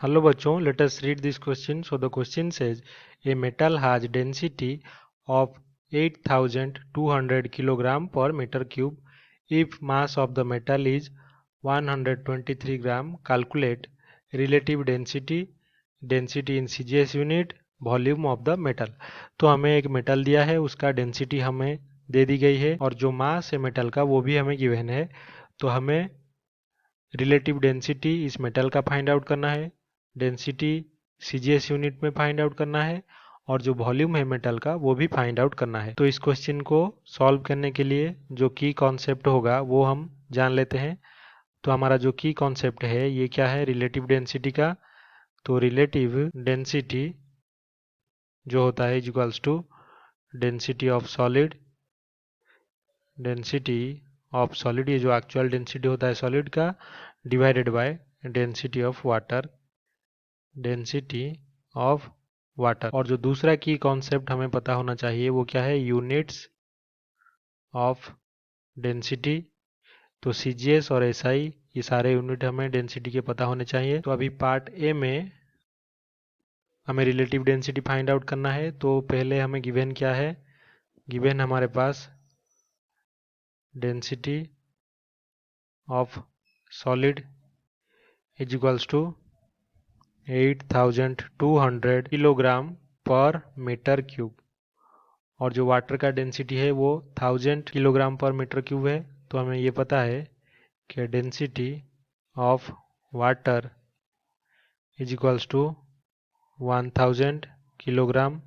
Hello bachon, let us read this question. So the question says a metal has density of 8200 kilogram per meter cube. If mass of the metal is 123 gram, calculate relative density in CGS unit, volume of the metal. तो हमें एक metal दिया है, उसका density हमें दे दी गई है और जो मास है मेटल का वो भी हमें गिवन है। तो हमें रिलेटिव डेंसिटी इस मेटल का फाइंड आउट करना है, डेंसिटी सीजीएस यूनिट में फाइंड आउट करना है और जो वॉल्यूम है मेटल का वो भी फाइंड आउट करना है। तो इस क्वेश्चन को सॉल्व करने के लिए जो की कॉन्सेप्ट होगा वो हम जान लेते हैं। तो हमारा जो की कॉन्सेप्ट है ये क्या है, रिलेटिव डेंसिटी का। तो रिलेटिव डेंसिटी जो होता है equals to density of solid, ये जो एक्चुअल डेंसिटी होता है सॉलिड का, divided by density of water, और जो दूसरा की कॉन्सेप्ट हमें पता होना चाहिए वो क्या है, यूनिट्स ऑफ डेंसिटी। तो सीजीएस और एसआई ये सारे यूनिट हमें डेंसिटी के पता होने चाहिए। तो अभी पार्ट ए में हमें रिलेटिव डेंसिटी फाइंड आउट करना है। तो पहले हमें गिवन क्या है, गिवन हमारे पास density of solid is equals to 8200 kilogram पर मीटर क्यूब और जो वाटर का डेंसिटी है वो 1000 किलोग्राम पर मीटर क्यूब है। तो हमें ये पता है कि density of water is equals to 1000 kilogram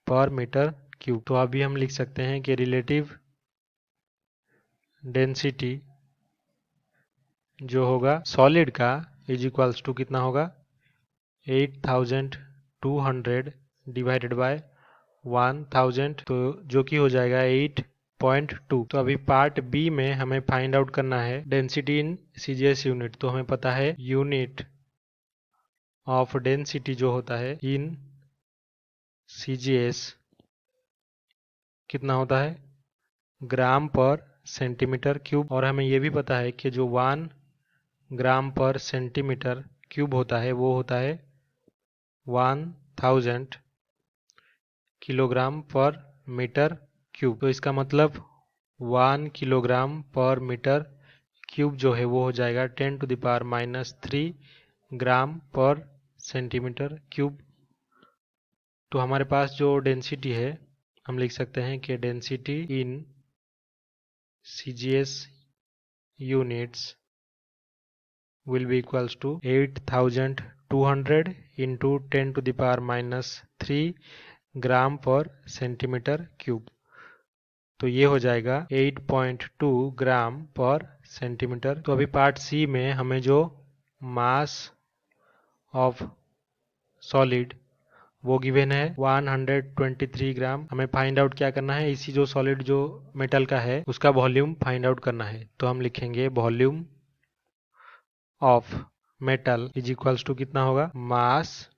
पर मीटर क्यूब। तो अभी हम लिख सकते हैं कि रिलेटिव डेंसिटी जो होगा सॉलिड का इज इक्वल्स टू कितना होगा, 8200 डिवाइडेड बाय 1000, तो जो कि हो जाएगा 8.2। तो अभी पार्ट बी में हमें फाइंड आउट करना है डेंसिटी इन सीजीएस यूनिट। तो हमें पता है यूनिट ऑफ डेंसिटी जो होता है इन सीजीएस कितना होता है, ग्राम पर सेंटीमीटर क्यूब। और हमें यह भी पता है कि जो 1 ग्राम पर सेंटीमीटर क्यूब होता है वो होता है 1000 किलोग्राम पर मीटर क्यूब। तो इसका मतलब 1 किलोग्राम पर मीटर क्यूब जो है वो हो जाएगा 10⁻³ ग्राम पर सेंटीमीटर क्यूब। तो हमारे पास जो डेंसिटी है हम लिख सकते हैं कि density in CGS units will be equals to 8200 into 10⁻³ ग्राम पर सेंटीमीटर क्यूब। तो ये हो जाएगा 8.2 ग्राम पर सेंटीमीटर। तो अभी पार्ट सी में हमें जो मास ऑफ सॉलिड वो गिवन है 123 ग्राम। हमें फाइंड आउट क्या करना है, इसी जो सॉलिड जो मेटल का है उसका वॉल्यूम फाइंड आउट करना है। तो हम लिखेंगे volume of metal is equals to कितना होगा, मास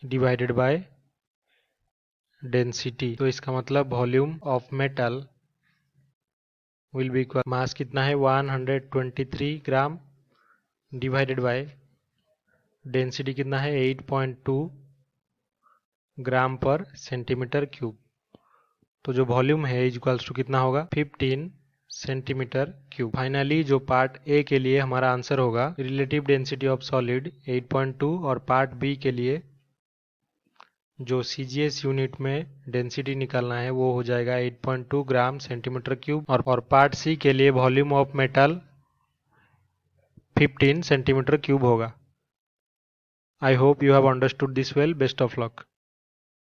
डिवाइडेड बाय डेंसिटी। तो इसका मतलब volume of metal will be equal, mass कितना है 123 ग्राम डिवाइडेड बाय डेंसिटी कितना है 8.2 ग्राम पर सेंटीमीटर क्यूब। तो जो वॉल्यूम है इज इक्वल्स टू कितना होगा, 15 सेंटीमीटर क्यूब। फाइनली जो पार्ट ए के लिए हमारा आंसर होगा रिलेटिव डेंसिटी ऑफ सॉलिड 8.2 और पार्ट बी के लिए जो सीजीएस यूनिट में डेंसिटी निकालना है वो हो जाएगा 8.2 ग्राम सेंटीमीटर क्यूब और पार्ट सी के लिए volume of metal 15 centimetre cube होगा। I hope you have understood this well. Best of luck.